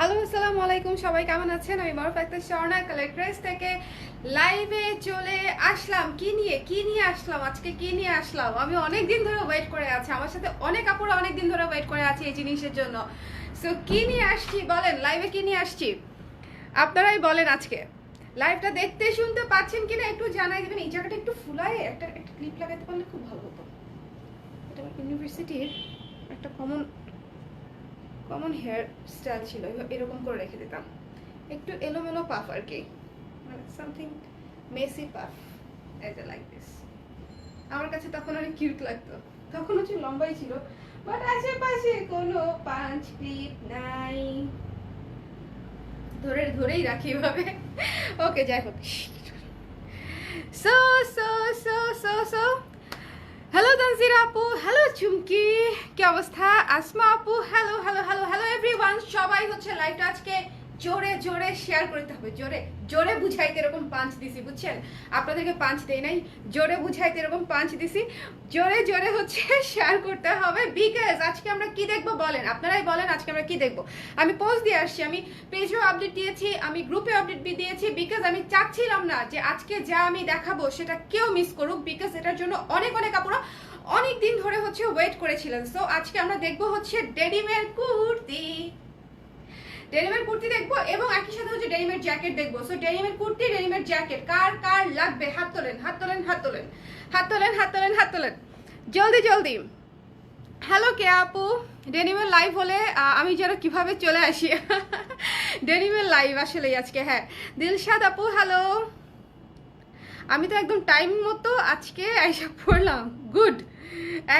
Hello, আসসালামু আলাইকুম। সবাই কেমন আছেন? আমি মারুফ আক্তার স্বর্ণা কালার ড্রেস থেকে লাইভে চলে আসলাম। কি নিয়ে আসলাম আজকে? কি নিয়ে আসলাম? আমি অনেক দিন ধরে ওয়েট করে আছি, আমার সাথে অনেক আপুরা অনেক দিন ধরে ওয়েট করে আছে এই জিনিসের জন্য। সো কি নিয়ে আসছি বলেন? লাইভে কি নিয়ে আসছি আপনারাই বলেন। আজকে লাইভটা দেখতে শুনতে পাচ্ছেন কিনা একটু জানাই দিবেন। এই জায়গাটা একটু ফুলায় একটা ক্লিপ লাগাতে পারলে খুব ভালো হতো। এটা আমার ইউনিভার্সিটির একটা কমন হেয়ার স্টাইল ছিল, এরকম করে রেখে দিতাম। একটু এলোমেলো পাফ আর কি, মানে সামথিং মেসি পাফ, এটা লাইক দিস। আমার কাছে তখন অনেক কিউট লাগতো, তখন হচ্ছে লম্বাই ছিল, বাট আশেপাশে কোনো পাঁচ ক্লিপ নাই, ধরেই রাখি এভাবে। ওকে, যাই হোক। So so so so so hello Tanzira আপু, হ্যালো চুমকি, কি অবস্থা? আসমা আপু, hello hello hello hello everyone. সবাই হচ্ছে লাইভটা আজকে জোরে জোরে শেয়ার করতে হবে। জোরে জোরে বুঝাইতে এরকম পাঁচ দিছি, বুঝছেন? আপনাদেরকে পাঁচ দেই নাই, জোরে বুঝাইতে এরকম পাঁচ দিছি। জোরে জোরে হচ্ছে শেয়ার করতে হবে, বিকজ আজকে আমরা কি দেখবো বলেন? আপনারাই বলেন আজকে আমরা কি দেখবো। আমি পোস্ট দিয়ে আসছি, আমি পেজেও আপডেট দিয়েছি, আমি গ্রুপে আপডেট দিয়েছি, বিকজ আমি চাচ্ছিলাম না যে আজকে যা আমি দেখাবো সেটা কেউ মিস করুক, বিকজ এটার জন্য অনেক আপুরা অনেক দিন ধরে হচ্ছে ওয়েট করেছিলেন। সো আজকে আমরা দেখবো হচ্ছে ডেনিমের কুর্তি, ডেনিমের কুর্তি দেখবো এবং একই সাথে হচ্ছে ডেনিমের জ্যাকেট দেখবো। সো ডেনিমের কুর্তি, ডেনিমের জ্যাকেট কার কার লাগবে? হাত তোলেন, হাত তোলেন, হাত তোলেন, হাত তোলেন, হাত তোলেন, হাত তোলেন, জলদি জলদি। হ্যালো কে আপু, ডেনিমের লাইভ হলে আমি যেন কিভাবে চলে আসি। ডেনিমের লাইভ আসলেই আজকে। হ্যাঁ, দিলশাদ আপু হ্যালো। আমি তো একদম টাইম মতো আজকে আইসা পড়লাম। গুড,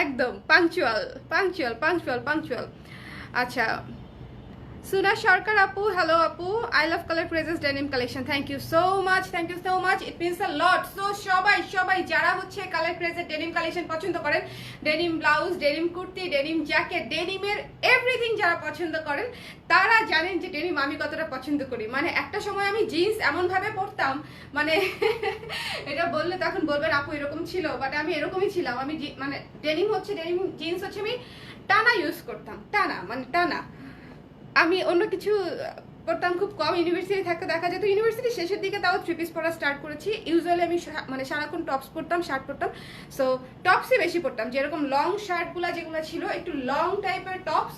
একদম পাংচুয়াল পাংচুয়াল পাংচুয়াল পাংচুয়াল। আচ্ছা, সুনা সরকার আপু হ্যালো আপু, আই লাভ কালার প্রেজেস denim collection, thank you so much, thank you so much, it means a lot. So সবাই যারা হচ্ছে কালার প্রেজের ডেনিম কালেকশন পছন্দ করেন, denim blouse, denim kurti, denim jacket, ডেনিমের এভরিথিং যারা পছন্দ করেন, তারা জানেন যে ডেনিম আমি কতটা পছন্দ করি। মানে একটা সময় আমি জিন্স এমনভাবে পরতাম, মানে এটা বললে তখন বলবেন আপু এরকম ছিল, বাট আমি এরকমই ছিলাম। আমি মানে ডেনিম জিন্স হচ্ছে আমি টানা ইউজ করতাম, টানা মানে টানা। আমি অন্য কিছু পড়তাম খুব কম। ইউনিভার্সিটি থাকতে দেখা যেত, ইউনিভার্সিটি শেষের দিকে তাও থ্রি পিস পরা স্টার্ট করেছি। ইউজুয়ালি আমি মানে সারাক্ষণ টপস পরতাম, শার্ট পরতাম। সো টপসই বেশি পরতাম, যেরকম লং শার্টগুলো যেগুলো ছিল একটু লং টাইপের টপস,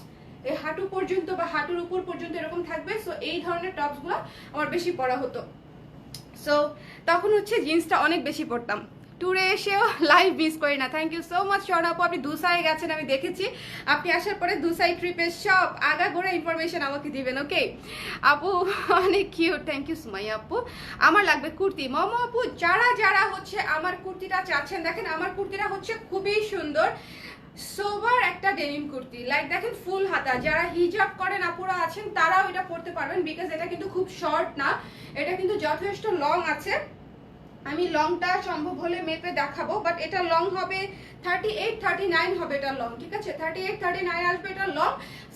এই হাঁটু পর্যন্ত বা হাঁটুর উপর পর্যন্ত এরকম থাকবে। সো এই ধরনের টপসগুলো আমার বেশি পরা হতো। সো তখন হচ্ছে জিন্সটা অনেক বেশি পরতাম। ট্যুরে এসেও লাইভ মিস করি না। থ্যাংক ইউ সো মাচ স্বর্ণ আপু, আপনি দুসাই গেছেন আমি দেখেছি। আপনি আসার পরে দুসাই ট্রিপের সব আগাগোড়া ইনফরমেশন আমাকে দিবেন, ওকে আপু? অনেক কিউট, থ্যাংক ইউ সুমাইয়া আপু। আমার লাগবে কুর্তি মমো আপু, যারা হচ্ছে আমার কুর্তিটা চাচ্ছেন, দেখেন আমার কুর্তিটা হচ্ছে খুবই সুন্দর, সোবার একটা ডেনিম কুর্তি। লাইক দেখেন ফুল হাতা, যারা হিজাব করেন আপুরা আছেন তারাও এটা পরতে পারবেন, বিকজ এটা কিন্তু খুব শর্ট না, এটা কিন্তু যথেষ্ট লং আছে। আমি লংটা সম্ভব হলে মেপে দেখাবো, বাট এটা লং হবে 38 39 হবে এটা লং, ঠিক আছে? 38 39 আসবে এটা লং।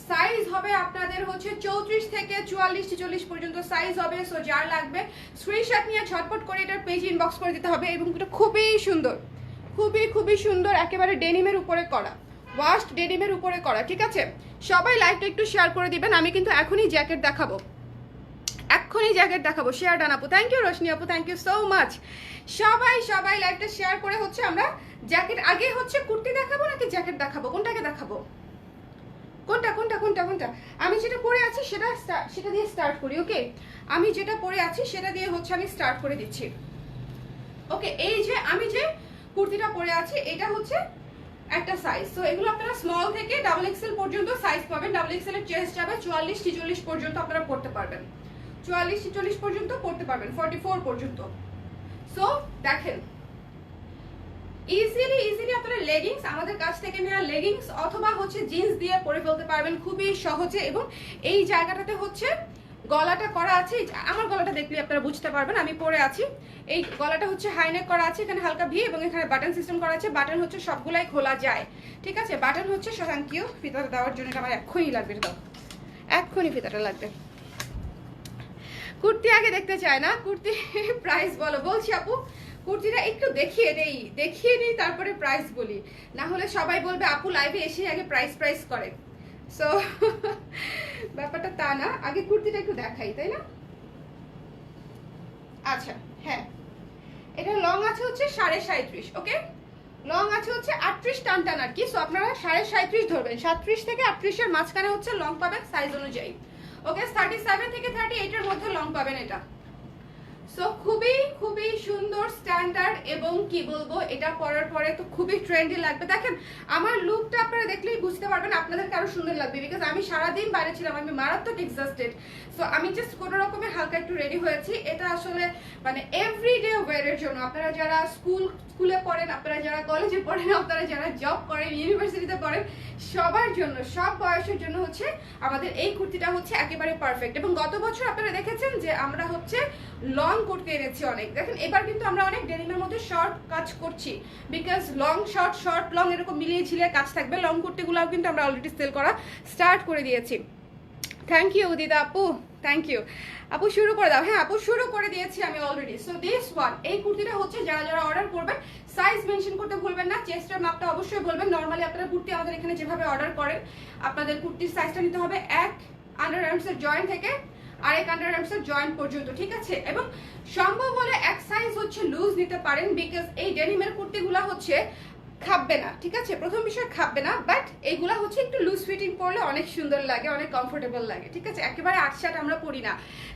সাইজ হবে আপনাদের হচ্ছে 34 থেকে 44 46 পর্যন্ত সাইজ হবে। সো যার লাগবে স্ক্রিনশট নিয়ে ঝটপট করে এটার পেজ ইনবক্স করে দিতে হবে। এবং এটা খুবই সুন্দর, খুবই সুন্দর, একেবারে ডেনিমের উপরে করা, ওয়াস্ট ডেনিমের উপরে করা, ঠিক আছে? সবাই লাইভটা একটু শেয়ার করে দিবেন। আমি কিন্তু এখনই জ্যাকেট দেখাবো, এক্ষুনি জ্যাকেট দেখাবো। শেয়ার ডান আপু, থ্যাংক ইউ। রোশনি আপু, থ্যাংক ইউ সো মাচ। সবাই লাইভটা শেয়ার করে হচ্ছে আমরা জ্যাকেট, আগে হচ্ছে কুর্তি দেখাবো নাকি জ্যাকেট দেখাবো, কোনটাকে দেখাবো? কোনটা আমি যেটা পরে আছি সেটা দিয়ে স্টার্ট করি, ওকে? আমি যেটা পরে আছি সেটা দিয়ে হচ্ছে আমি স্টার্ট করে দিচ্ছি, ওকে? এই যে আমি যে কুর্তিটা পরে আছি এটা হচ্ছে একটা সাইজ। তো এগুলো আপনারা স্মল থেকে ডাবল এক্সেল পর্যন্ত সাইজ পাবেন। ডাবল এক্সেল এর চেস্ট যাবে 44 46 পর্যন্ত আপনারা পড়তে পারবেন, 44 46 পর্যন্ত পড়তে পারবেন, 44 পর্যন্ত। সো দেখেন ইজিলি আপনারা লেগিংস, আমাদের কাছ থেকে নেওয়া লেগিংস অথবা হচ্ছে জিন্স দিয়ে পরে ফেলতে পারবেন খুবই সহজে। এবং এই জায়গাটাতে হচ্ছে গলাটা করা আছে, আমার গলাটা দেখলে আপনারা বুঝতে পারবেন আমি পরে আছি। এই গলাটা হচ্ছে হাইনেক করা আছে, এখানে হালকা ভি এবং এখানে বাটন সিস্টেম করা আছে। বাটন হচ্ছে সবগুলাই খোলা যায়, ঠিক আছে? বাটন হচ্ছে থ্যাংক ইউ ফিতাটা দেওয়ার জন্য, এটা আমার এক্ষুনি লাগবে, দাও এক্ষুনি ফিতাটা লাগবে। কুর্তি আগে দেখতে চায় না, কুর্তি প্রাইস বলো। বলছি আপু কুর্তিটা একটু দেখিয়ে নেই তারপরে প্রাইস বলি, না হলে সবাই বলবে আপু লাইভে এসে আগে প্রাইস করে। সো ব্যাপারটা তা না, আগে কুর্তিটা একটু দেখাই, তাই না? আচ্ছা হ্যাঁ, এটা লং আছে হচ্ছে 37.5, ওকে? লং আছে হচ্ছে 38 টান টান আর কি। সো আপনারা 37.5 ধরবেন, 37 থেকে 38 এর মাঝখানে হচ্ছে লং পাবেন সাইজ অনুযায়ী, ওকে? 37 থেকে 38 এর মধ্যে লং পাবেন এটা। সো খুবই খুবই সুন্দর স্ট্যান্ডার্ড, এবং কি বলবো, এটা পরার পরে তো খুবই ট্রেন্ডি লাগবে। দেখেন আমার লুকটা আপনারা দেখলেই বুঝতে পারবেন আপনাদের কারো সুন্দর লাগবে, বিকজ আমি সারাদিন বাইরে ছিলাম, আমি মারাত্মক এক্সস্টেড। সো আমি জাস্ট কোনো রকমের হালকা একটু রেডি হয়েছি। এটা আসলে মানে এভরিডে ওয়্যারের জন্য, আপনারা যারা স্কুলে পড়েন, আপনারা যারা কলেজে পড়েন, আপনারা যারা জব করেন, ইউনিভার্সিটিতে পড়েন, সবার জন্য, সব বয়সের জন্য হচ্ছে আমাদের এই কুর্তিটা হচ্ছে একেবারে পারফেক্ট। এবং গত বছর আপনারা দেখেছেন যে আমরা হচ্ছে লং কুর্তি এনেছি অনেক। দেখেন এবার কিন্তু আমরা অনেক ডেনিমের মধ্যে শর্ট কাজ করছি, because long short, short long এরকম মিলিয়ে ঝিলিয়ে কাজ থাকবে। লং কুর্তিগুলোও কিন্তু আমরা অলরেডি সেল করা স্টার্ট করে দিয়েছি। থ্যাংক ইউ দিদা আপু, থ্যাংক ইউ আপু, শুরু করে দাও। হ্যাঁ আপু, শুরু করে দিয়েছি আমি অলরেডি। সো দিস ওয়ান, এই কুর্তিটা হচ্ছে যারা যারা অর্ডার করবেন সাইজ মেনশন করতে ভুলবেন না, চেস্টের মাপটা অবশ্যই বলবেন। নর্মালি আপনারা কুর্তি আমাদের এখানে যেভাবে অর্ডার করেন, আপনাদের কুর্তির সাইজটা নিতে হবে এক আন্ডার আর্মসের জয়েন্ট থেকে আরেক আন্ডার আর্মসের জয়েন্ট পর্যন্ত, ঠিক আছে? এবং সম্ভব হলে এক সাইজ হচ্ছে লুজ নিতে পারেন, বিকজ এই ডেনিমের কুর্তিগুলো হচ্ছে খাববে না, ঠিক আছে? প্রথম বিষয় খাববে না, বাট এইগুলা হচ্ছে একটু লুজ ফিটিং পরলে অনেক সুন্দর লাগে, অনেক কমফোর্টেবল লাগে, ঠিক আছে? একেবারে আটশাট আমরা পরি না।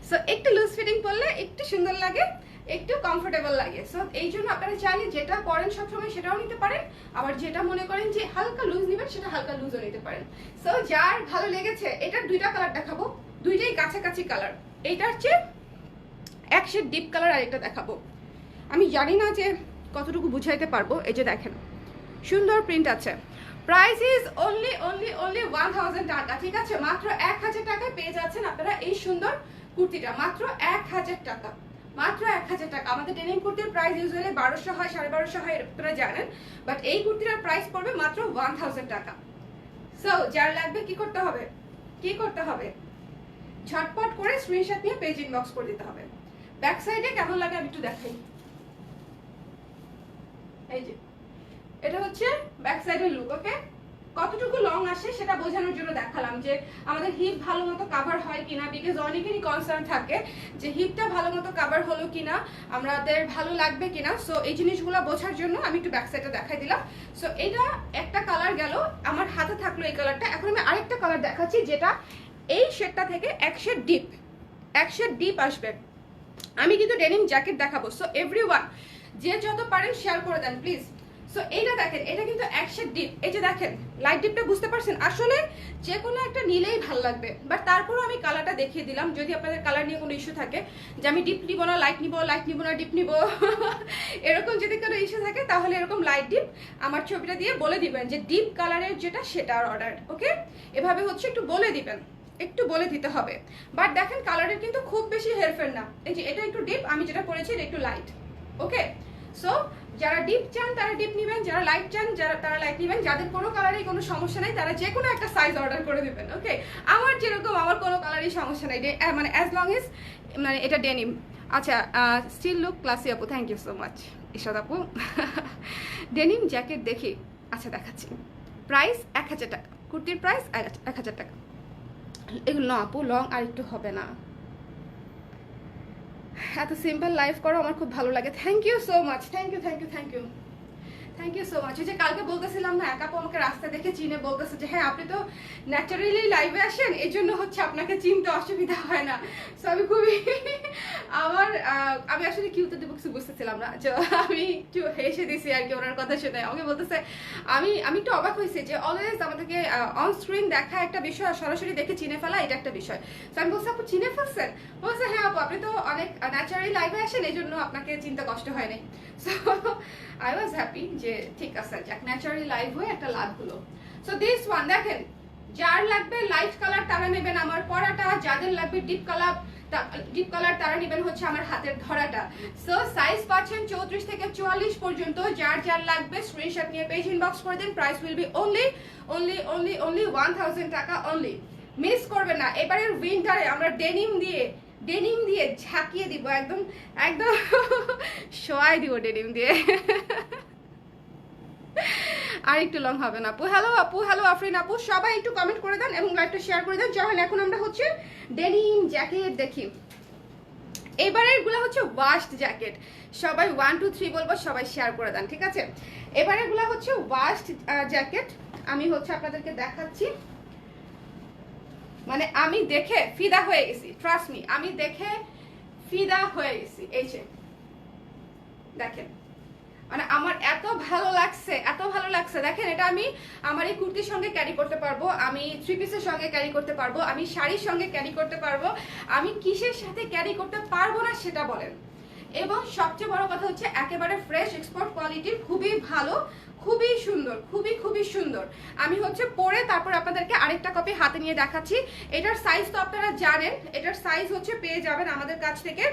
সো একটু লুজ ফিটিং পরলে একটু সুন্দর লাগে, একটু কমফোর্টেবল লাগে। সো এই জন্য আপনারা চাইলে যেটা পরেন সবসময় সেটাও নিতে পারেন, আবার যেটা মনে করেন যে হালকা লুজ নেবেন সেটা হালকা লুজও নিতে পারেন। সো যার ভালো লেগেছে, এটার দুইটা কালার দেখাবো, দুইটাই কাছাকাছি কালার। এইটা হচ্ছে এক শেড ডিপ কালার, আর একটা দেখাবো। আমি জানি না যে কতটুকু বুঝাইতে পারবো। এই যে দেখেন সুন্দর প্রিন্ট আছে। প্রাইস ইজ অনলি 1000 টাকা, ঠিক আছে? মাত্র 1000 টাকায় পেয়ে যাচ্ছেন আপনারা এই সুন্দর কুর্তিটা, মাত্র 1000 টাকা, মাত্র 1000 টাকা। আমাদের ডেনিম কুর্তির প্রাইস ইউজুয়ালি 1200 হয়, 1250 হয়, আপনারা জানেন, বাট এই কুর্তিটার প্রাইস পড়বে মাত্র 1000 টাকা। সো যার লাগবে কি করতে হবে, কি করতে হবে, ঝটপট করে স্ক্রিনশট নিয়ে পেজ ইনবক্স করে দিতে হবে। ব্যাক সাইডে কেমন লাগে আমি একটু দেখাই। এই যে এটা হচ্ছে ব্যাক সাইডের লুক, ওকে? কতটুকু লং আসে সেটা বোঝানোর জন্য দেখালাম যে আমাদের হিপ ভালো মতো কাভার হয় কিনা, বিকজ অনেকেরই কনসার্ন থাকে যে হিপটা ভালো মতো কাভার হলো কিনা, আমাদের ভালো লাগবে কিনা। সো এই জিনিসগুলো বোঝার জন্য আমি একটু ব্যাক সাইডটা দেখাই দিলাম। সো এটা একটা কালার গেল, আমার হাতে থাকলো এই কালারটা। এখন আমি আরেকটা কালার দেখাচ্ছি, যেটা এই শেডটা থেকে এক শেড ডিপ আসবে। আমি কিন্তু ডেনিম জ্যাকেট দেখাবো। সো এভরিওয়ান যে যত পারেন শেয়ার করে দেন প্লিজ। সো এইটা দেখেন, এটা কিন্তু এক শেড ডিপ। এই যে দেখেন লাইট ডিপটা বুঝতে পারছেন, আসলে যে কোনো একটা নিলেই ভালো লাগবে, বাট তারপরও আমি কালারটা দেখিয়ে দিলাম। যদি আপনাদের কালার নিয়ে কোনো ইস্যু থাকে যে আমি ডিপ নিব না লাইট নিব, লাইট নিব না ডিপ নিব, এরকম যদি কোনো ইস্যু থাকে তাহলে এরকম লাইট ডিপ আমার ছবিটা দিয়ে বলে দিবেন যে ডিপ কালারের যেটা সেটার অর্ডার, ওকে? এভাবে হচ্ছে একটু বলে দিবেন, একটু বলে দিতে হবে। বাট দেখেন কালারের কিন্তু খুব বেশি হেরফের না। এই যে এটা একটু ডিপ, আমি যেটা করেছি এটা একটু লাইট, ওকে? সো যারা ডিপ চান তারা ডিপ নেবেন, যারা লাইট চান তারা লাইট নেবেন। যাদের কোনো কালারেই কোনো সমস্যা নাই তারা যে কোনো একটা সাইজ অর্ডার করে দেবেন, ওকে? আমার যেরকম, আমার কোনো কালারই সমস্যা নাই, মানে অ্যাজ লং এজ মানে এটা ডেনিম। আচ্ছা, স্টিল লুক ক্লাসি আপু, thank you so much Ishad আপু। ডেনিম জ্যাকেট দেখি, আচ্ছা দেখাচ্ছি। প্রাইস 1000 টাকা, কুর্তির প্রাইস 1000 টাকা। এগুলো না আপু, লং আর একটু হবে না? এত সিম্পল লাইফ করো, আমার খুব ভালো লাগে। Thank you so much, thank you thank you thank you thank you so much. ওই যে কালকে বলতেছিলাম না, এক আপু আমাকে রাস্তা দেখে চিনে বলতেছে যে হ্যাঁ আপনি তো ন্যাচারালি লাইভে আসেন, এই জন্য হচ্ছে আপনাকে চিনতে অসুবিধা হয় না। সো আমি খুবই আমি আসলে কি উত্তর দেবো কিছু বুঝতেছিলাম না, যে আমি একটু হেসে দিছি আর কি ওনার কথা শুনে। আমাকে বলতেছে, আমি একটু অবাক হয়েছি যে অলওয়েজ আমাদেরকে অন স্ক্রিন দেখা একটা বিষয়, আর সরাসরি দেখে চিনে ফেলা এটা একটা বিষয়। তো আমি বলছি আপু চিনে ফেলছেন? বলছে হ্যাঁ আপু আপনি তো অনেক ন্যাচারালি লাইভে আসেন, এই জন্য আপনাকে চিনতে কষ্ট হয় নাই। সো আই ওয়াজ হ্যাপি যে ঠিক আছে, যাক ন্যাচারালি লাইভ হয়ে একটা লাভ হলো। সো দিস ওয়ান দেখেন, যার লাগবে লাইট কালার তারা নেবেন আমার পরাটা, যাদের লাগবে ডিপ কালার তারা নেবেন হচ্ছে আমার হাতের ধরাটা। সো সাইজ পাচ্ছেন 34 থেকে 44 পর্যন্ত। যার যার লাগবে স্ক্রিনশট নিয়ে পেজ ইনবক্স করে দিন। প্রাইস উইল বি অনলি 1000 টাকা অনলি। মিস করবেন না। এবারের উইন্টারে আমরা ডেনিম দিয়ে ঝাঁকিয়ে দিব, একদম শোয়াই দিব ডেনিম দিয়ে। আর একটু লং হবে না আপু। হ্যালো আপু, হ্যালো আফরিন আপু, সবাই একটু কমেন্ট করে দেন এবং লাইভটা শেয়ার করে দেন। চলেন এখন আমরা হচ্ছে ডেনিম জ্যাকেট দেখি। এবারের গুলো হচ্ছে ওয়াশড জ্যাকেট, সবাই 1 2 3 বলবো, সবাই শেয়ার করে দেন, ঠিক আছে? এবারের গুলো হচ্ছে ওয়াশড জ্যাকেট, আমি হচ্ছে আপনাদেরকে দেখাচ্ছি। মানে আমি দেখে ফিদা হয়ে গেছি, ট্রাস্ট মি, আমি দেখে ফিদা হয়ে গেছি। এই যে দেখেন, মানে আমার এত ভালো লাগছে, এত ভালো লাগছে। দেখেন এটা আমি আমার এই কুর্তির সঙ্গে ক্যারি করতে পারবো, আমি থ্রি পিসের সঙ্গে ক্যারি করতে পারবো, আমি শাড়ির সঙ্গে ক্যারি করতে পারবো, আমি কিসের সাথে ক্যারি করতে পারবো না সেটা বলেন। এবং সবচেয়ে বড় কথা হচ্ছে একেবারে ফ্রেশ এক্সপোর্ট কোয়ালিটির, খুবই ভালো, খুবই সুন্দর, খুবই খুবই সুন্দর। আমি হচ্ছে পরে তারপর আপনাদেরকে আরেকটা কপি হাতে নিয়ে দেখাচ্ছি। এটার সাইজ তো আপনারা জানেন, এটার সাইজ হচ্ছে পেয়ে যাবেন আমাদের কাছ থেকে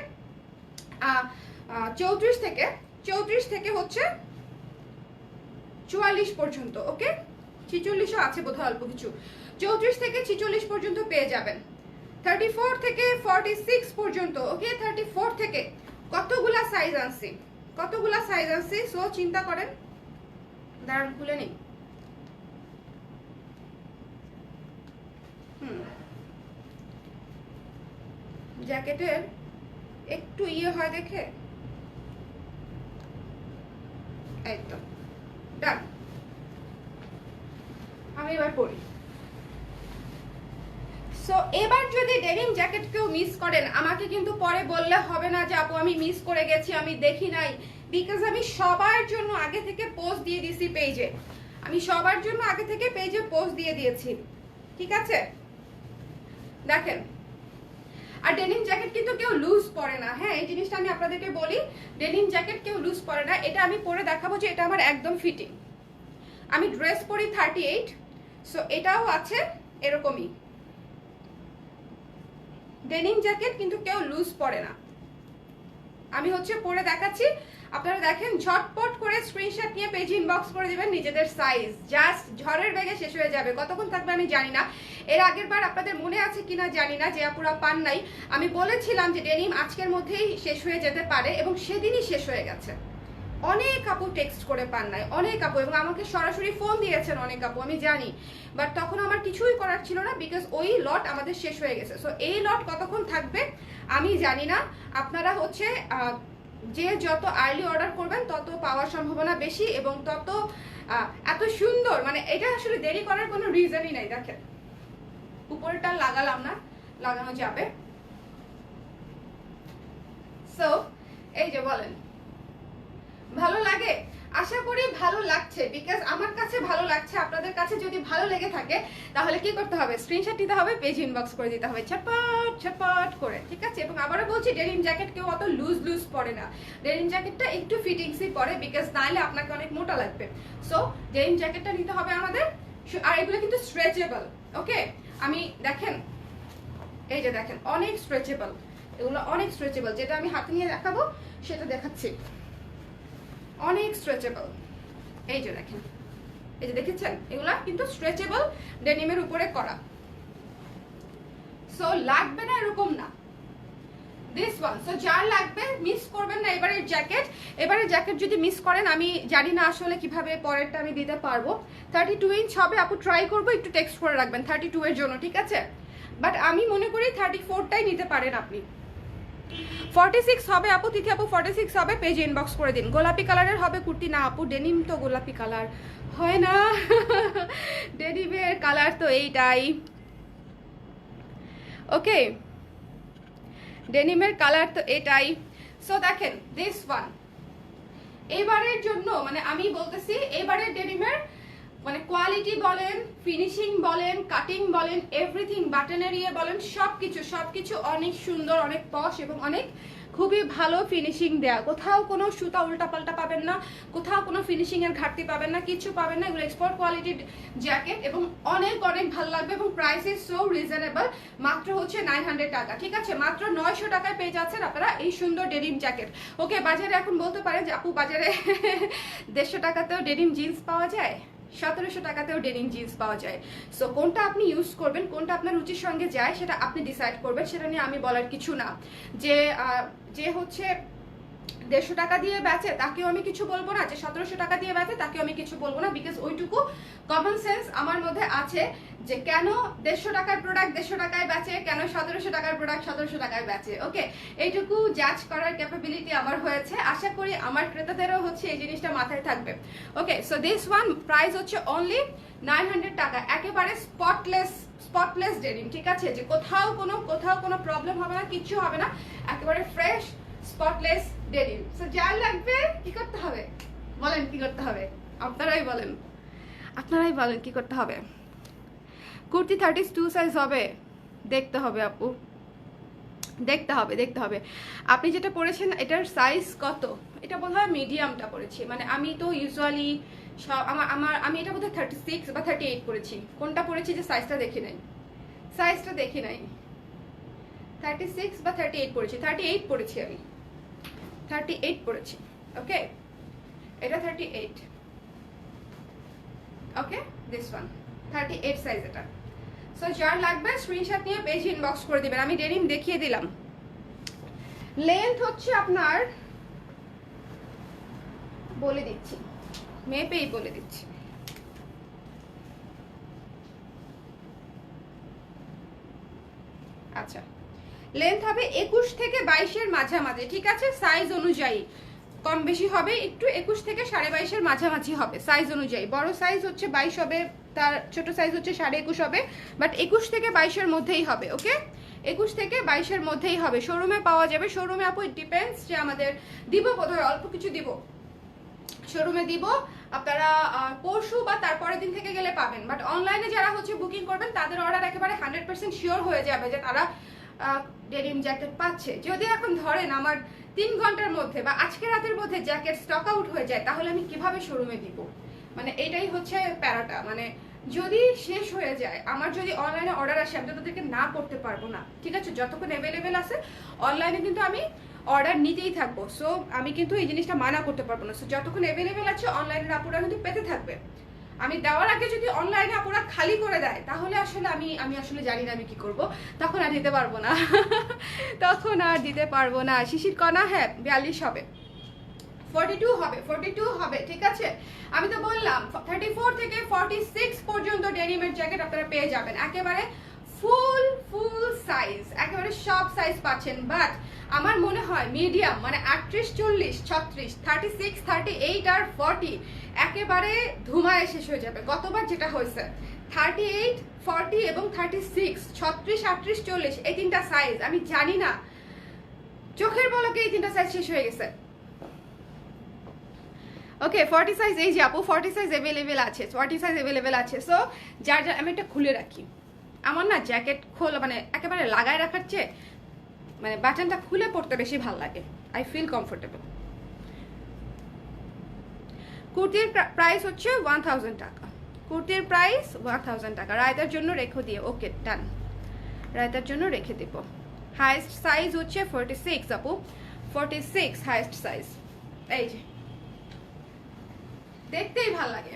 34 থেকে হচ্ছে 44 পর্যন্ত, ওকে? 46ও আছে বোধহয় অল্প কিছু। 34 থেকে 46 পর্যন্ত পেয়ে যাবেন। 34 থেকে 46 পর্যন্ত, ওকে? 34 থেকে কতগুলা সাইজ আনছি, কতগুলা সাইজ আনছি। সো চিন্তা করেন, দাঁড়ান খুলে নেই। জ্যাকেটের একটু ইয়ে হয় দেখে, একদম ডান। আমি এবার পড়ি। সো এবার যদি ডেনিম জ্যাকেট কেউ মিস করেন, আমাকে কিন্তু পরে বললে হবে না যে আপু আমি মিস করে গেছি, আমি দেখি নাই। বিকজ আমি সবার জন্য আগে থেকে পোস্ট দিয়ে দিয়েছি পেজে, আমি সবার জন্য আগে থেকে পেজে পোস্ট দিয়ে দিয়েছি, ঠিক আছে? দেখেন, আর ডেনিম জ্যাকেট কিন্তু কেউ লুজ পরে না, হ্যাঁ এই জিনিসটা আমি আপনাদেরকে বলি, ডেনিম জ্যাকেট কেউ লুজ পরে না। এটা আমি পরে দেখাবো যে এটা আমার একদম ফিটিং। আমি ড্রেস পরি 38, সো এটাও আছে এরকমই। ডেনিম জ্যাকেট কিন্তু কেউ লুজ পরে না। আমি হচ্ছে পরে দেখাচ্ছি, আপনারা দেখেন, ঝটপট করে স্ক্রিনশট নিয়ে পেজ ইনবক্স করে দিবেন নিজেদের সাইজ, জাস্ট ঝড়ের বেগে শেষ হয়ে যাবে। কতক্ষণ থাকবে আমি জানি না। এর আগের বার আপনাদের মনে আছে কিনা জানি না, যে আপুরা পান নাই, আমি বলেছিলাম যে ডেনিম আজকের মধ্যেই শেষ হয়ে যেতে পারে, এবং সেদিনই শেষ হয়ে গেছে। অনেক আপু টেক্সট করে পান নাই, অনেক আপু, এবং আমাকে সরাসরি ফোন দিয়েছেন অনেক আপু, আমি জানি। বাট তখন আমার কিছুই করার ছিল না, বিকজ ওই লট আমাদের শেষ হয়ে গেছে। সো এই লট কতক্ষণ থাকবে আমি জানি না। আপনারা হচ্ছে যে যত আর্লি অর্ডার করবেন তত পাওয়ার সম্ভাবনা বেশি, এবং তত এত সুন্দর, মানে এটা আসলে দেরি করার কোনো রিজনই নাই। দেখেন উপরেটা লাগালাম না, লাগানো যাবে। সো এই যে বলেন ভালো লাগে, আশা করি ভালো লাগছে, বিকজ আমার কাছে ভালো লাগছে। আপনাদের কাছে যদি ভালো লেগে থাকে তাহলে কি করতে হবে, স্ক্রিনশট দিতে হবে, পেজ ইনবক্স করে দিতে হবে ছটপট ছটপট করে, ঠিক আছে? এবং আবারও বলছি, ডেনিম জ্যাকেট কেউ অত লুজ লুজ পরে না, ডেনিম জ্যাকেটটা একটু ফিটিংসই পরে, বিকজ নাহলে আপনাকে অনেক মোটা লাগবে। সো ডেনিম জ্যাকেটটা নিতে হবে আমাদের। আর এগুলো কিন্তু স্ট্রেচেবল, ওকে? আমি দেখেন, এই যে দেখেন অনেক স্ট্রেচেবল, এগুলো অনেক স্ট্রেচেবল। যেটা আমি হাতে নিয়ে দেখাবো সেটা দেখাচ্ছি, অনেক স্ট্রেচেবল। এই যে দেখেন, এই যে দেখেছেন, এগুলা কিন্তু স্ট্রেচেবল, ডেনিমের উপরে করা। সো লাগবে না এরকম না, দিস ওয়ান। সো যার লাগবে মিস করবেন না এবারের জ্যাকেট। এবারের জ্যাকেট যদি মিস করেন, আমি জানি না আসলে কিভাবে পরেরটা আমি দিতে পারবো। 32 ইঞ্চ হবে আপু, ট্রাই করবো, একটু টেক্সট করে রাখবেন 32 এর জন্য, ঠিক আছে? বাট আমি মনে করি 34টাই নিতে পারেন আপনি। 46 হবে আপু, তিথি আপু 46 হবে, পেজ ইনবক্স করে দিন। গোলাপি কালারের হবে কুর্তি না আপু, ডেনিম তো গোলাপি কালার হয় না ডেনিমের কালার তো এইটাই, ওকে? ডেনিমের কালার তো এটাই। সো দেখেন দিস ওয়ান এবারের জন্য, মানে আমি বলতেছি এবারের ডেনিমের মানে কোয়ালিটি বলেন, ফিনিশিং বলেন, কাটিং বলেন, এভরিথিং, বাটনের ইয়ে বলেন, সবকিছু সবকিছু অনেক সুন্দর, অনেক পশ, এবং অনেক খুবই ভালো ফিনিশিং দেয়া। কোথাও কোনো সুতা উল্টাপাল্টা পাবেন না, কোথাও কোনো ফিনিশিং এর ঘাটতি পাবেন না, কিছু পাবেন না। এগুলো এক্সপোর্ট কোয়ালিটির জ্যাকেট, এবং অনেক অনেক ভালো লাগবে, এবং প্রাইস ইজ সো রিজনেবল, মাত্র হচ্ছে 900 টাকা, ঠিক আছে? মাত্র 900 টাকায় পেয়ে যাচ্ছেন আপনারা এই সুন্দর ডেনিম জ্যাকেট, ওকে? বাজারে এখন বলতে পারেন যে আপু বাজারে 150 টাকাতেও ডেনিম জিন্স পাওয়া যায়, 1700 টাকাতেও ডেনিম জিন্স পাওয়া যায়। সো কোনটা আপনি ইউজ করবেন, কোনটা আপনার রুচির সঙ্গে যায়, সেটা আপনি ডিসাইড করবেন, সেটা নিয়ে আমি বলার কিছু না। যে হচ্ছে 150 টাকা দিয়ে বেচে তাকেও আমি কিছু বলবো না, যে 1700 টাকা দিয়ে বেচে তাকেও আমি কিছু বলবো না, বিকজ ওইটুকু কমন সেন্স আমার মধ্যে আছে যে কেন 150 টাকার প্রোডাক্ট 150 টাকায় বেচে, কেন 1700 টাকার প্রোডাক্ট 1700 টাকায় বেচে। ওকে, এইটুকু জাজ করার ক্যাপাবিলিটি আমার হয়েছে, আশা করি আমার ক্রেতাদেরও হচ্ছে এই জিনিসটা মাথায় থাকবে। ওকে, সো দিস ওয়ান প্রাইস হচ্ছে অনলি 900 টাকা, একেবারে স্পটলেস ডেনিম, ঠিক আছে, যে কোথাও কোনো প্রবলেম হবে না, কিচ্ছু হবে না, একেবারে ফ্রেশ স্পটলেস ডেনিম। সো যার লাগবে কি করতে হবে বলেন, কি করতে হবে আপনারাই বলেন কি করতে হবে। কুর্তি 32 সাইজ হবে, দেখতে হবে আপু, দেখতে হবে। আপনি যেটা পরেছেন এটার সাইজ কত? এটা বোধহয় মিডিয়ামটা পরেছি, মানে আমি তো ইউজুয়ালি আমি এটা বোধহয় 36 বা 38 পরেছি। কোনটা পরেছি যে সাইজটা দেখি নাই 36 বা 38 পরেছি, 38 পরেছি আমি, 38 পরেছি। ওকে, এটা 38। ওকে, দিস ওয়ান 38 সাইজ এটা। সো যার লাগবে স্ক্রিনশট নিয়ে পেজ ইনবক্স করে দিবেন। আমি ডেনিম দেখিয়ে দিলাম। লেন্থ হচ্ছে আপনার, বলে দিচ্ছি, মেপেই বলে দিচ্ছি, আচ্ছা, লেন্থ হবে 21 থেকে 22-এর মাঝামাঝি, ঠিক আছে, সাইজ অনুযায়ী কম বেশি হবে একটু, 21 থেকে 22.5-এর মাঝামাঝি হবে সাইজ অনুযায়ী। বড় সাইজ হচ্ছে 22 হবে, তার ছোট সাইজ হচ্ছে 21.5 হবে, বাট 21 থেকে 22-এর মধ্যেই হবে। ওকে, 21 থেকে 22-এর মধ্যেই হবে। শোরুমে পাওয়া যাবে, শোরুমে আপু ইট ডিপেন্ডস, যে আমাদের দিব বোধহয় অল্প কিছু দিব, শোরুমে দিব, আপনারা পরশু বা তারপরের দিন থেকে গেলে পাবেন, বাট অনলাইনে যারা হচ্ছে বুকিং করবেন তাদের অর্ডার একেবারে 100% শিওর হয়ে যাবে যে তারা ডেনিম জ্যাকেট পাচ্ছে। যদি এখন ধরেন আমার 3 ঘন্টার মধ্যে বা আজকে রাতের মধ্যে জ্যাকেট স্টক আউট হয়ে যায়, তাহলে আমি কিভাবে শোরুমে দিব? মানে এটাই হচ্ছে প্যারাটা, মানে যদি শেষ হয়ে যায়, আমার যদি অনলাইনে অর্ডার আসে, আমি তো তাদেরকে না করতে পারবো না, ঠিক আছে, যতক্ষণ অ্যাভেলেবেল আছে অনলাইনে কিন্তু আমি অর্ডার নিতেই থাকবো। সো আমি কিন্তু এই জিনিসটা মানা করতে পারবো না। সো যতক্ষণ অ্যাভেলেবেল আছে অনলাইনের আপুরা কিন্তু পেতে থাকবে। আমি দেওয়ার আগে যদি অনলাইনে আপুরা খালি করে দেয়, তাহলে আসলে আমি আসলে জানি না আমি কি করব, তখন আর দিতে পারবো না শিশির কণা, হ্যাঁ 42 হবে, 42 হবে, ঠিক আছে। আমি তো বললাম 34 থেকে 46 পর্যন্ত ডেনিমের জ্যাকেট আপনারা পেয়ে যাবেন, একেবারে ফুল সাইজ, একেবারে সব সাইজ পাচ্ছেন। বাট আমার মনে হয় মিডিয়াম, মানে 38, 40, 36, 36, 38 আর 40 একেবারে ধুমায় শেষ হয়ে যাবে। গতবার যেটা হয়েছে 38, 40 এবং 36, 36, 38, 40 এই তিনটা সাইজ, আমি জানি না চোখের পলকে এই তিনটা সাইজ শেষ হয়ে গেছে। ওকে, 40 সাইজ এই যে আপু 40 সাইজ অ্যাভেলেবেল আছে, সো যার আমি এটা খুলে রাখি। আমার না জ্যাকেট খোলা মানে একেবারে লাগায় রাখার চেয়ে মানে বাটনটা খুলে পড়তে বেশি ভালো লাগে, আই ফিল কমফোর্টেবল। কুর্তির প্রাইস হচ্ছে 1000 টাকা, কুর্তির প্রাইস 1000 টাকা। রায়তার জন্য রেখে দিয়ে, ওকে ডান, রায়তার জন্য রেখে দিব। হাইস্ট সাইজ হচ্ছে 46 আপু, 46 হাইস্ট সাইজ। এই যে দেখতেই ভাল লাগে,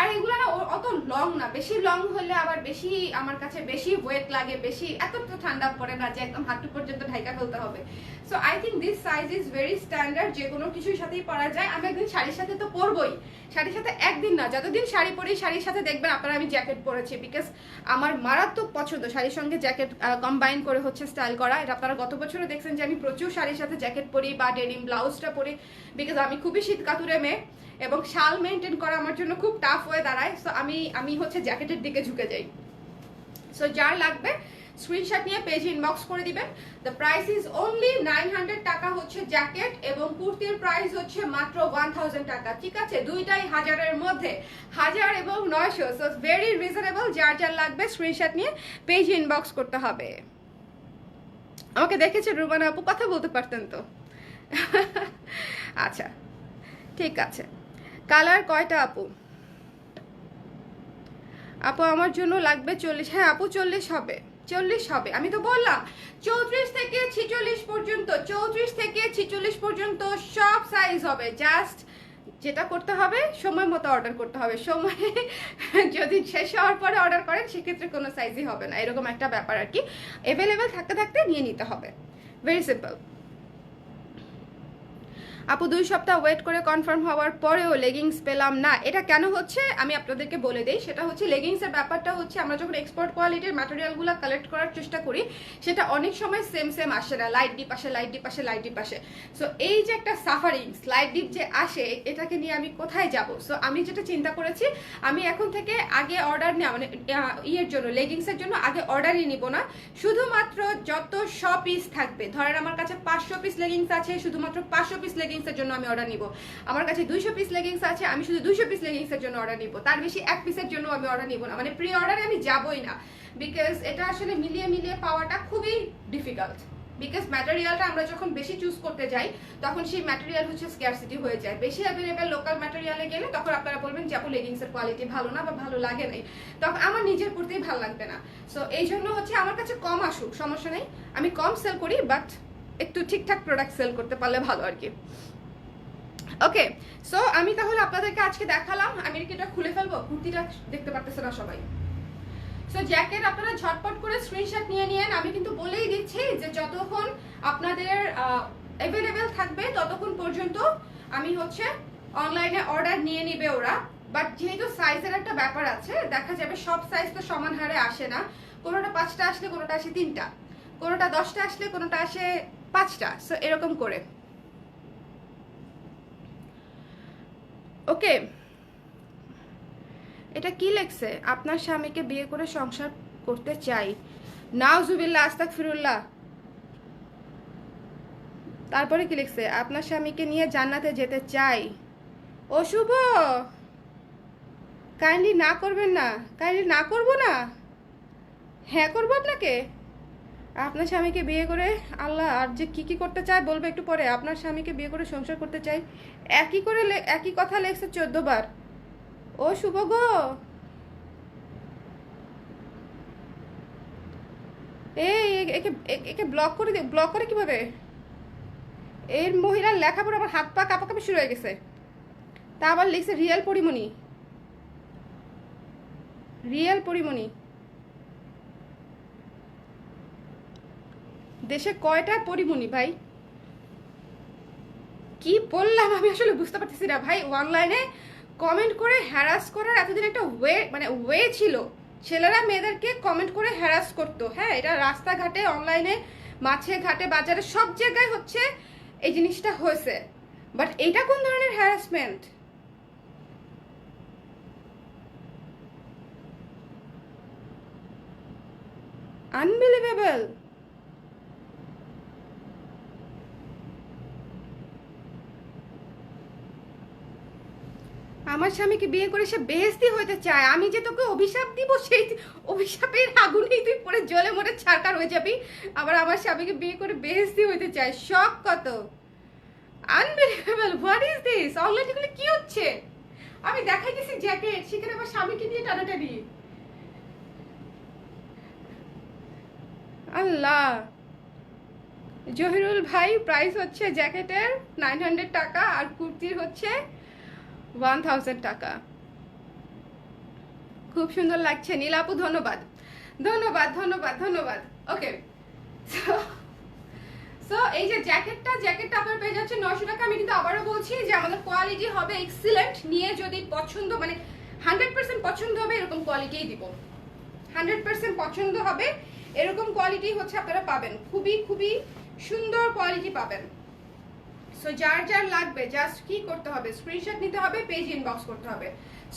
আর এগুলো না অত লং না, বেশি লং হলে আবার বেশি আমার কাছে বেশি ওয়েট লাগে, বেশি এত তো ঠান্ডা পড়ে না যে একদম হাঁটু পর্যন্ত ঢাকা ফেলতে হবে। So I think this size is very standard, যে কোনো কিছুর সাথেই পরা যায়। আমি একদিন শাড়ির সাথে তো পরবই, শাড়ির সাথে একদিন না, যতদিন শাড়ি পরি শাড়ির সাথে দেখবেন আপনারা আমি জ্যাকেট পরেছি, বিকজ আমার মারাত্মক পছন্দ শাড়ির সঙ্গে জ্যাকেট কম্বাইন করে হচ্ছে স্টাইল করা। এটা আপনারা গত বছরে দেখছেন যে আমি প্রচুর শাড়ির সাথে জ্যাকেট পরি বা ডেনিম ব্লাউজটা পরি, বিকজ আমি খুবই শীত কাতুরে মেয়ে এবং শাল মেনটেন করা আমার জন্য খুব টাফ হয়ে দাঁড়ায়। সো আমি হচ্ছে জ্যাকেটের দিকে ঝুঁকে যাই। সো যার লাগবে স্ক্রিনশট নিয়ে পেজে ইনবক্স করে দিবেন। দ্য প্রাইস ইজ অনলি 900 টাকা হচ্ছে জ্যাকেট, এবং কুর্তির প্রাইস হচ্ছে মাত্র 1000 টাকা, ঠিক আছে, দুইটাই 1000-এর মধ্যে, 1000 এবং 900। So very reasonable. যার যার লাগবে স্ক্রিনশট নিয়ে পেজে ইনবক্স করতে হবে। আমাকে দেখেছেন রুমানা আপু, কথা বলতে পারতেন তো। আচ্ছা ঠিক আছে। কালার কয়টা আপু? আপু আমার জন্য লাগবে 40। হ্যাঁ আপু 40 হবে, 40 হবে। আমি তো বললাম 34 থেকে 46 পর্যন্ত, 34 থেকে 46 পর্যন্ত সব সাইজ হবে। জাস্ট যেটা করতে হবে সময় মতো অর্ডার করতে হবে। সময় যদি শেষ হওয়ার পরে অর্ডার করেন সেক্ষেত্রে কোনো সাইজই হবে না, এরকম একটা ব্যাপার আর কি। অ্যাভেলেবেল থাকতে থাকতে নিয়ে নিতে হবে, ভেরি সিম্পল। আপু 2 সপ্তাহ ওয়েট করে কনফার্ম হওয়ার পরেও লেগিংস পেলাম না, এটা কেন হচ্ছে আমি আপনাদেরকে বলে দিই। সেটা হচ্ছে লেগিংসের ব্যাপারটা হচ্ছে আমরা যখন এক্সপোর্ট কোয়ালিটির ম্যাটেরিয়ালগুলো কালেক্ট করার চেষ্টা করি সেটা অনেক সময় সেম সেম আসে না, লাইট ডিপ আসে, লাইট ডিপ আসে, লাইট ডিপ আসে। সো এই যে একটা সাফারিংস লাইট ডিপ যে আসে, এটাকে নিয়ে আমি কোথায় যাব? সো আমি যেটা চিন্তা করেছি, আমি এখন থেকে আগে অর্ডার নেওয়া মানে ইয়ের জন্য লেগিংসের জন্য আগে অর্ডারই নিব না, শুধুমাত্র যত 100 পিস থাকবে, ধরেন আমার কাছে 500 পিস লেগিংস আছে, শুধুমাত্র 500 পিস লেগিংসের জন্য আমি অর্ডার নিব। আমার কাছে 200 পিস লেগিংস আছে, আমি শুধু 200 পিস লেগিংসের জন্য অর্ডার নিব, তার বেশি 1 পিসের জন্য আমি অর্ডার নিব না, মানে প্রি অর্ডারে আমি যাবই না। বিকজ এটা আসলে মিলিয়ে মিলিয়ে পাওয়াটা খুবই ডিফিকাল্ট। বিকজ ম্যাটেরিয়ালটা আমরা যখন বেশি চুজ করতে যাই তখন সেই ম্যাটেরিয়াল হচ্ছে স্ক্যারসিটি হয়ে যায়। বেশি অ্যাভেলেবেল লোকাল ম্যাটেরিয়ালে গেলে তখন আপনারা বলবেন যে আপু লেগিংসের কোয়ালিটি ভালো না বা ভালো লাগে নাই, তখন আমার নিজের পড়তেই ভালো লাগবে না। সো এই জন্য হচ্ছে আমার কাছে কম আসুক সমস্যা নেই, আমি কম সেল করি, বাট একটু ঠিকঠাক প্রোডাক্ট সেল করতে পারলে ভালো আর কি। ওকে, সো আমি তাহলে আপনাদেরকে আজকে দেখালাম। আমি কি এটা খুলে ফেলবো? কুর্তিটা দেখতে পারতেছে না সবাই। সো জ্যাকেট আপনারা ঝটপট করে স্ক্রিনশট নিয়ে নিয়েন। আমি কিন্তু বলেই দিচ্ছি যে যতক্ষণ আপনাদের অ্যাভেলেবেল থাকবে ততক্ষণ পর্যন্ত আমি হচ্ছে অনলাইনে অর্ডার নিয়ে নিবে ওরা। বাট যেহেতু সাইজের একটা ব্যাপার আছে, দেখা যাবে সব সাইজ তো সমান হারে আসে না, কোনোটা 5টা আসলে কোনোটা আসে 3টা, কোনোটা 10টা আসলে কোনোটা আসে 5টা, সো এরকম করে। ওকে, এটা কি লেখছে? আপনার স্বামীকে বিয়ে করে সংসার করতে চাই। নাউজুবিল্লাহ, আস্তাগফিরুল্লাহ। তারপরে কি লিখছে? আপনার স্বামীকে নিয়ে জান্নাতে যেতে চাই। ও শুভ, কাইন্ডলি না করবেন না, কাইন্ডলি না করবো না, হ্যাঁ করবো আপনাকে। আপনার স্বামীকে বিয়ে করে আল্লাহ আর যে কি কি করতে চায় বলবে একটু পরে। আপনার স্বামীকে বিয়ে করে সংসার করতে চাই, একই করে একই কথা লেখছে 14 বার। ও শুভ গো, এই একে একে ব্লক করে দিও। ব্লক করে কিভাবে? এর মহিলার লেখাপড়া আমার হাত পা কাঁপাকাঁপি শুরু হয়ে গেছে। তা আবার লিখছে রিয়েল পরিমণি, রিয়েল পরিমণি। দেশে কয়টা পরিমণি ভাই? কি বললাম আমি আসলে বুঝতে পারতেছি না ভাই। অনলাইনে কমেন্ট করে হ্যারাস করার এতদিন একটা ওয়ে ছিল, ছেলেরা মেয়েদেরকে কমেন্ট করে হ্যারাস করতো। হ্যাঁ, এটা রাস্তাঘাটে, অনলাইনে, মাছে ঘাটে, বাজারে, সব জায়গায় হচ্ছে এই জিনিসটা হয়েছে। বাট এটা কোন ধরনের হ্যারাসমেন্ট? আনবিলিভেবল। আমার স্বামীকে বিয়ে করে সে বেহেস্তি হইতে চায়, আমি যে তোকে অভিশাপ দিব সেই অভিশাপের আগুনেই তুই পরে জ্বলে মরে ছারকার হয়ে যাবি। আবার আমার স্বামীকে বিয়ে করে বেহেস্তি হইতে চায়, শখ কত! Unbelievable, what is this? অনলাইনে কি হচ্ছে? আমি দেখাইতেছি জ্যাকেট, সেখানে আমার স্বামীকে নিয়ে টানাটানি। আল্লাহ। জহিরুল ভাই, প্রাইস হচ্ছে জ্যাকেটের 900 টাকা আর কুর্তির হচ্ছে 1000 টাকা। খুব সুন্দর লাগছে নীলাপু, ধন্যবাদ ধন্যবাদ ধন্যবাদ ধন্যবাদ। ওকে, সো এই যে জ্যাকেটটা আপনার পেয়ে যাচ্ছে 900 টাকা। আমি কিন্তু আবারও বলছি যে আমাদের কোয়ালিটি হবে এক্সিলেন্ট, নিয়ে যদি পছন্দ মানে 100% পছন্দ হবে এরকম কোয়ালিটিই দিব। 100% পছন্দ হবে এরকম কোয়ালিটি হচ্ছে আপনারা পাবেন, খুবই খুবই সুন্দর কোয়ালিটি পাবেন। সো যার যার লাগবে জাস্ট কি করতে হবে? স্ক্রিনশট নিতে হবে, পেজ ইনবক্স করতে হবে।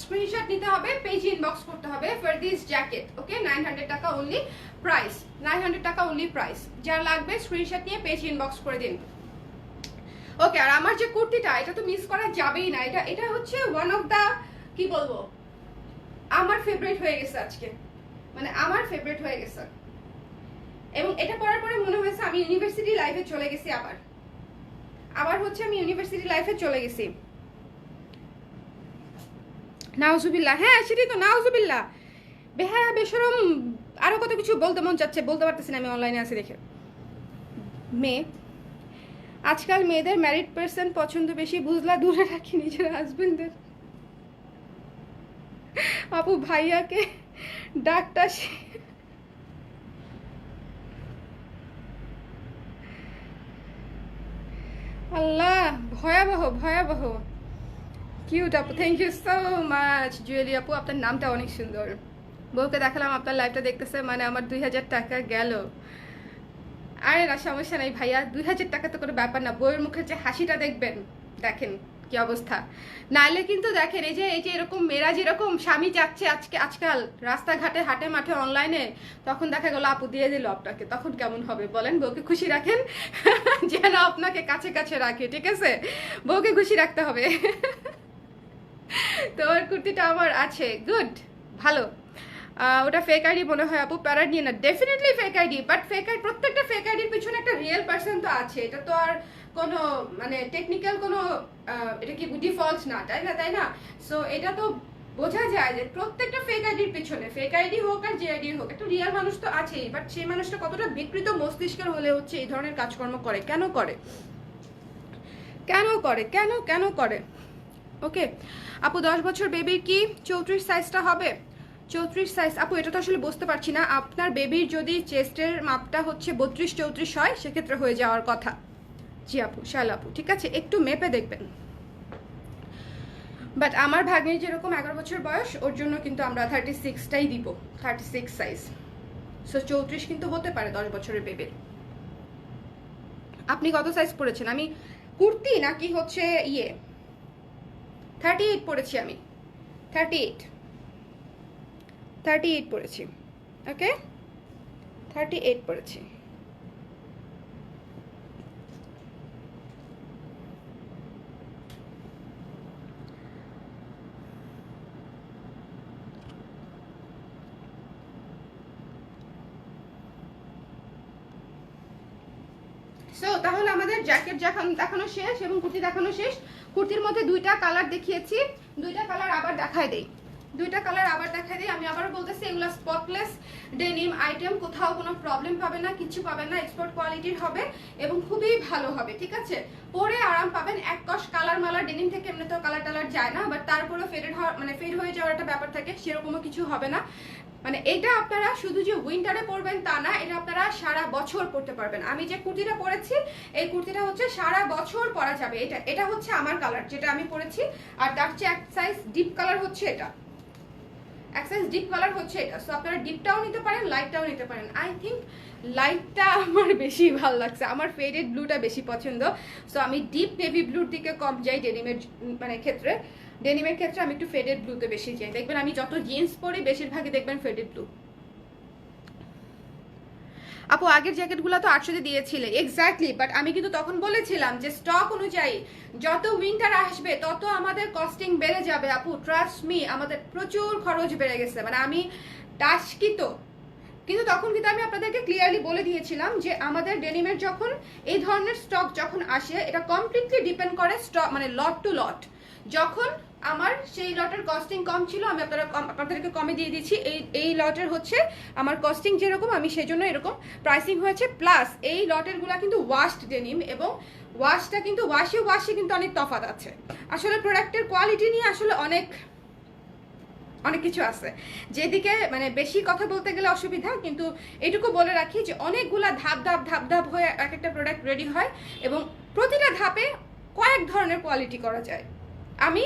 স্ক্রিনশট নিতে হবে, পেজ ইনবক্স করতে হবে ফর দিস জ্যাকেট। ওকে, 900 টাকা অনলি প্রাইস, 900 টাকা অনলি প্রাইস। যার লাগবে স্ক্রিনশট নিয়ে পেজ ইনবক্স করে দিন। ওকে, আর আমার যে কুর্তিটা, এটা তো মিস করা যাবেই না। এটা হচ্ছে ওয়ান অফ দা, কি বলবো, আমার ফেভারিট হয়ে গেছে আজকে, মানে আমার ফেভারিট হয়ে গেছে। এবং এটা পরার পরে মনে হয়েছে আমি ইউনিভার্সিটি লাইফে চলে গেছি। আবার হচ্ছে আমি ইউনিভার্সিটি লাইফে চলে গেছি। নাউজুবিল্লাহ, হ্যাঁ সেটাই তো, নাউজুবিল্লাহ। বেহায়া বেশরম, আরো কত কিছু বলতে মন চাচ্ছে, বলতে পারতেছি না, আমি অনলাইনে আছি দেখে। মেয়ে, আজকাল মেয়েদের ম্যারিড পার্সন পছন্দ বেশি, বুঝলা, দূরে রাখি নিজের হাজবেন্ডদের। আপু ভাইয়াকে ডাকটা আল্লাহ, ভয়াবহ ভয়াবহ। কিউট আপু, থ্যাংক ইউ সো মাচ। জুয়েলি আপু আপনার নামটা অনেক সুন্দর। বউকে দেখালাম আপনার লাইভটা দেখতেছে, মানে আমার 2000 টাকা গেল। আরে না, সমস্যা নাই ভাইয়া, 2000 টাকা তো কোনো ব্যাপার না। বউয়ের মুখে যে হাসিটা দেখবেন, দেখেন কি অবস্থা। নাইলে কিন্তু দেখেন, এই যে এরকম মেয়েরা যেরকম স্বামী যাচ্ছে আজকাল রাস্তাঘাটে হাটে মাঠে অনলাইনে, তখন দেখা গেল আপু দিয়ে দিল আপনাকে, তখন কেমন হবে বলেন? বউকে খুশি রাখেন যেন আপনাকে কাছে কাছে রাখে, ঠিক আছে? বউকে খুশি রাখতে হবে। তোমার কুর্তিটা আমার আছে, গুড, ভালো। ওটা ফেক আইডি মনে হয় আপু, প্যারাড নিয়ে না। Definitely fake ID, but fake ID, প্রত্যেকটা ফেক আইডির পিছনে একটা রিয়েল পার্সন তো আছে। এটা তো আর কোনো মানে টেকনিক্যাল কোনো এটা কি ডিফল্ট না, তাই না? সো এটা তো বোঝা যায় যে প্রত্যেকটা ফেক আইডির পিছনে, ফেক আইডি হোক আর যে আইডি হোক, একটা রিয়েল মানুষ তো আছেই। বাট সেই মানুষটা কতটা বিকৃত মস্তিষ্কের হলে হচ্ছে এই ধরনের কাজকর্ম করে, কেন করে, কেন করে, কেন কেন করে? ওকে আপু, 10 বছর বেবির কি 34 সাইজটা হবে? 34 সাইজ আপু, এটা তো আসলে বুঝতে পারছি না। আপনার বেবির যদি চেস্টের মাপটা হচ্ছে 32-34 হয়, সেক্ষেত্রে হয়ে যাওয়ার কথা। জি আপু, শাল আপু, ঠিক আছে, একটু মেপে দেখবেন। বাট আমার ভাগ্নির যেরকম 11 বছর বয়স, ওর জন্য কিন্তু আমরা 36টাই দিব, 36 সাইজ। সো 34 কিন্তু হতে পারে 10 বছরের বেবির। আপনি কত সাইজ পড়েছেন? আমি কুর্তি নাকি হচ্ছে 38 পড়েছি আমি, 38 পড়েছি। ওকে, 38 পড়েছি। সো তাহলে আমাদের জ্যাকেট দেখানো শেষ এবং কুর্তি দেখানো শেষ। কুর্তির মধ্যে দুইটা কালার দেখিয়েছি, দুইটা কালার আবার দেখাই দেই। আমি আবারও বলতেছি, এগুলো স্পটলেস ডেনিম আইটেম, কোথাও কোনো প্রবলেম পাবে না, কিছু পাবেন না, এক্সপোর্ট কোয়ালিটির হবে এবং খুবই ভালো হবে, ঠিক আছে? পরে আরাম পাবেন। এক কস কালার মালার ডেনিম থেকে এমনি তো কালার টালার যায় না, বাট তারপরে ফেড হয়ে যাওয়ার একটা ব্যাপার থাকে, সেরকমও কিছু হবে না। মানে এটা আপনারা শুধু যে উইন্টারে পরবেন তা না, এটা আপনারা সারা বছর পরতে পারবেন। আমি যে কুর্তিটা পরেছি, এই কুর্তিটা হচ্ছে সারা বছর পরা যাবে। এটা হচ্ছে আমার কালার যেটা আমি পরেছি, আর তার চেয়ে এক সাইজ ডিপ কালার হচ্ছে এটা, এক সাইজ ডিপ কালার হচ্ছে এটা। সো আপনারা ডিপটাও নিতে পারেন, লাইটটাও নিতে পারেন। আই থিঙ্ক লাইটটা আমার বেশি ভালো লাগছে, আমার ফেডেড ব্লুটা বেশি পছন্দ। সো আমি ডিপ নেভি ব্লুর দিকে কম যাই ডেনিমের ক্ষেত্রে। ডেনিমের ক্ষেত্রে আমি একটু ফেডেড ব্লুতে বেশি যাই। দেখবেন আমি যত জিন্স পরি বেশিরভাগই দেখবেন ফেডেড ব্লু। আপু আগের জ্যাকেটগুলো তো 800 দিয়েছিলে, এক্স্যাক্টলি, বাট আমি কিন্তু তখন বলেছিলাম যে স্টক অনুযায়ী যত উইন্টার আসবে তত আমাদের কস্টিং বেড়ে যাবে আপু, ট্রাস্ট মি, আমাদের প্রচুর খরচ বেড়ে গেছে। মানে আমি টাস্কিত, কিন্তু তখন কিন্তু আমি আপনাদেরকে ক্লিয়ারলি বলে দিয়েছিলাম যে আমাদের ডেনিমের যখন এই ধরনের স্টক যখন আসে, এটা কমপ্লিটলি ডিপেন্ড করে স্টক, মানে লট টু লট। যখন আমার সেই লটের কস্টিং কম ছিল, আমি আপনাদেরকে কমে দিয়ে দিচ্ছি। এই লটের হচ্ছে আমার কস্টিং যেরকম, আমি সেই জন্য এরকম প্রাইসিং হয়েছে। প্লাস এই লটের গুলা কিন্তু ওয়াশড ডেনিম, এবং ওয়াশটা কিন্তু ওয়াশে কিন্তু অনেক তফাৎ আছে। আসলে প্রোডাক্টের কোয়ালিটি নিয়ে আসলে অনেক কিছু আছে, যেদিকে মানে বেশি কথা বলতে গেলে অসুবিধা। কিন্তু এটুকু বলে রাখি যে অনেকগুলা ধাপ হয়ে এক একটা প্রোডাক্ট রেডি হয়, এবং প্রতিটা ধাপে কয়েক ধরনের কোয়ালিটি করা যায়। আমি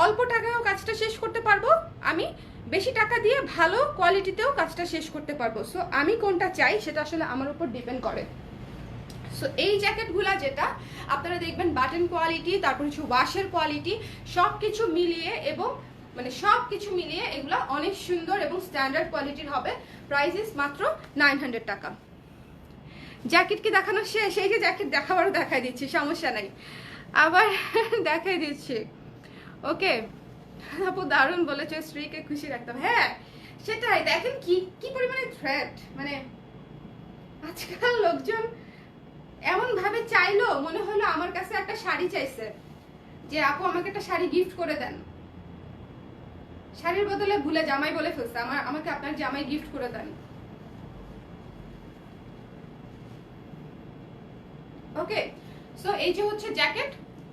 অল্প টাকায়ও কাজটা শেষ করতে পারবো, আমি বেশি টাকা দিয়ে ভালো কোয়ালিটিতেও কাজটা শেষ করতে পারবো। সো আমি কোনটা চাই সেটা আসলে আমার উপর ডিপেন্ড করে। সো এই জ্যাকেটগুলা যেটা আপনারা দেখবেন, বাটন কোয়ালিটি, তারপর হচ্ছে ওয়াশের কোয়ালিটি, সব কিছু মিলিয়ে এগুলা অনেক সুন্দর এবং স্ট্যান্ডার্ড কোয়ালিটির হবে। প্রাইস মাত্র 900 টাকা। জ্যাকেট কি দেখানো শেষ? এই যে জ্যাকেট দেখাবারও দেখাই দিচ্ছি, সমস্যা নাই, আবার দেখাই দিচ্ছি। ওকে আপু দারুণ বলেছে, স্ত্রীকে খুশি রাখতাম। হ্যাঁ সেটাই, দেখেন কি পরিমাণে থ্রেট। মানে আজকাল লোকজন এমন ভাবে চাইলো, মনে হলো আমার কাছে একটা শাড়ি চাইছে, যে আপু আমাকে একটা শাড়ি গিফট করে দেন। শাড়ির বদলে ভুলে জামাই বলে ফেলছে, আমাকে আপনার জামাই গিফট করে দেন। ওকে, সো এই যে হচ্ছে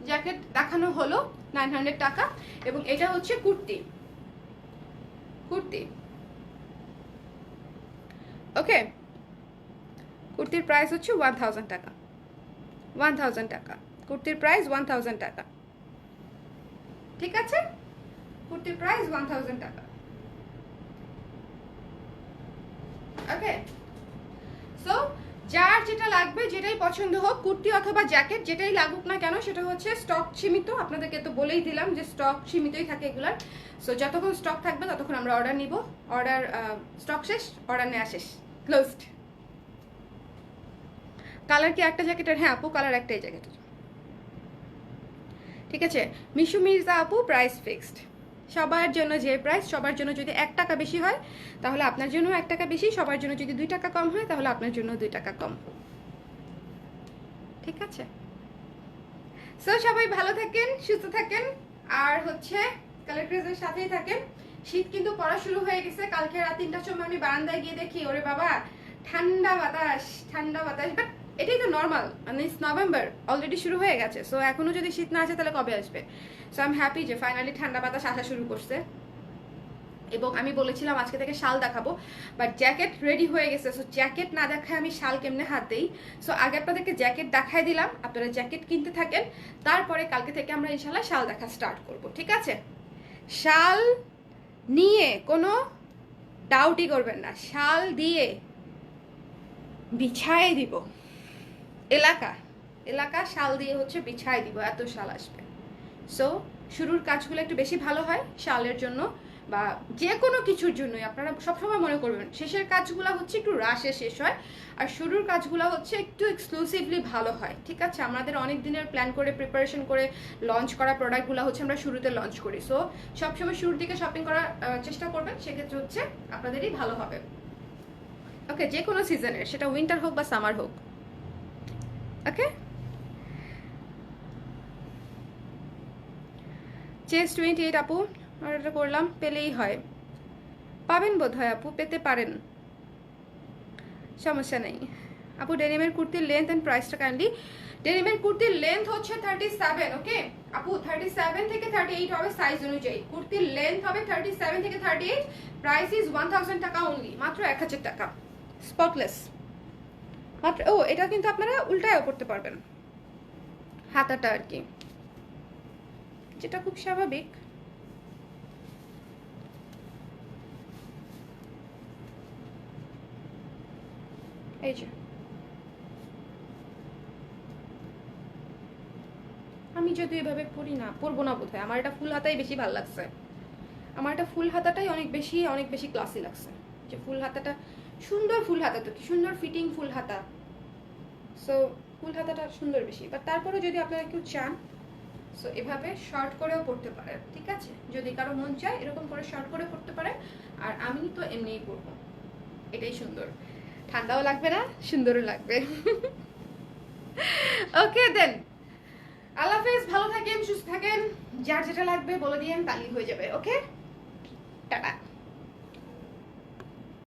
জ্যাকেট দেখানো হলো 900 টাকা, এবং এটা হচ্ছে কুর্তি। ওকে, কুর্তির প্রাইস হচ্ছে 1000 টাকা। কুর্তির প্রাইস 1000 টাকা, ঠিক আছে? কুর্তির প্রাইস 1000 টাকা। ওকে, সো যার যেটা লাগবে, যেটাই পছন্দ হোক, কুর্তি অথবা জ্যাকেট যেটাই লাগুক না কেন, সেটা হচ্ছে স্টক সীমিত। আপনাদেরকে তো বলেই দিলাম যে স্টক সীমিতই থাকে এগুলার। সো যতক্ষণ স্টক থাকবে ততক্ষণ আমরা অর্ডার নিব। অর্ডার স্টক শেষ, অর্ডার নেওয়া শেষ, ক্লোজড। কালার কি একটা জ্যাকেটের? হ্যাঁ আপু, কালার একটাই জ্যাকেটের, ঠিক আছে? মিশু মির্জা আপু, প্রাইস ফিক্সড সবার জন্য। যে প্রাইস সবার জন্য যদি 1 টাকা বেশি হয় তাহলে আপনার জন্য 1 টাকা বেশি, সবার জন্য যদি 2 টাকা কম হয় তাহলে আপনার জন্য 2 টাকা কম, ঠিক আছে? সো সবাই ভালো থাকেন, সুস্থ থাকেন, আর হচ্ছে কালার ক্রেজের সাথেই থাকেন। শীত কিন্তু পড়া শুরু হয়ে গেছে। কালকে রাত 3টার সময় আমি বারান্দায় গিয়ে দেখি, ওরে বাবা ঠান্ডা বাতাস, ঠান্ডা বাতাস। বাট এটাই তো নর্মাল, মানে নভেম্বর অলরেডি শুরু হয়ে গেছে। সো এখনো যদি শীত না আসে তাহলে কবে আসবে? সো আই এম হ্যাপি যে ফাইনালি ঠান্ডা বাতাস আসা শুরু করছে। এবং আমি বলেছিলাম আজকে থেকে শাল দেখাবো, বাট জ্যাকেট রেডি হয়ে গেছে। সো জ্যাকেট না দেখায় আমি শাল কেমনে হাত দেই? সো আগে আপনাদেরকে জ্যাকেট দেখাই দিলাম, আপনারা জ্যাকেট কিনতে থাকেন, তারপরে কালকে থেকে আমরা ইনশাল্লাহ শাল দেখা স্টার্ট করব, ঠিক আছে? শাল নিয়ে কোনো ডাউটই করবেন না, শাল দিয়ে বিছাই দিব। এলাকা এলাকা শাল দিয়ে হচ্ছে বিছাই দিব, এত শাল আসবে। সো শুরুর কাজগুলো একটু বেশি ভালো হয় শালের জন্য, বা যে কোনো কিছুর জন্যই আপনারা সবসময় মনে করবেন শেষের কাজগুলো হচ্ছে একটু রাশে শেষ হয়, আর শুরুর কাজগুলো হচ্ছে একটু এক্সক্লুসিভলি ভালো হয়, ঠিক আছে? আমাদের অনেক দিনের প্ল্যান করে প্রিপারেশন করে লঞ্চ করা প্রোডাক্টগুলো হচ্ছে আমরা শুরুতে লঞ্চ করি। সো সবসময় শুরুর দিকে শপিং করার চেষ্টা করবেন, সেক্ষেত্রে হচ্ছে আপনাদেরই ভালো হবে। ওকে, যে কোনো সিজনের, সেটা উইন্টার হোক বা সামার হোক। ওকে, চেস 28 আপু অর্ডার করলাম, পেলেই হয়। পাবেন বোধ হয় আপু, পেতে পারেন, সমস্যা নেই আপু। ডেনিমের কুর্তির লেন্থ অ্যান্ড প্রাইসটা কাইন্ডলি। ডেনিমের কুর্তির লেন্থ হচ্ছে 37, ওকে আপু? 37 থেকে 38 হবে সাইজ অনুযায়ী। কুর্তির লেন্থ হবে 37 থেকে 38। প্রাইস ইজ 1000 টাকা অনলি, মাত্র 1000 টাকা, স্পটলেস মাত্র। ও, এটা কিন্তু আপনারা উল্টায়ও করতে পারবেন, হাতাটা আর কি, যেটা খুব স্বাভাবিক। এই যে আমি যদি এভাবে পরবো না বোধহয়, আমার এটা ফুল হাতাই বেশি ভালো লাগছে। আমার এটা ফুল হাতাটাই অনেক বেশি ক্লাসি লাগছে। যে ফুল হাতাটা সুন্দর, ফুল হাতা তো কি সুন্দর ফিটিং ফুল হাতা। সো ফুল হাতাটা সুন্দর বেশি, বাট তারপরে যদি আপনারা কেউ চান সো এভাবে শর্ট করেও পরতে পারেন, ঠিক আছে? যদি কারো মন চায় এরকম করে শর্ট করে পরতে পারেন, আর আমি তো এমনিই পরবো, এটাই সুন্দর। ঠান্ডাও লাগবে না, সুন্দরও লাগবে। ওকে দেন, আল্লাহ হাফেজ, ভালো থাকেন, সুস্থ থাকেন, যার যেটা লাগবে বলে দিয়েন, তালি হয়ে যাবে। ওকে, টাটা।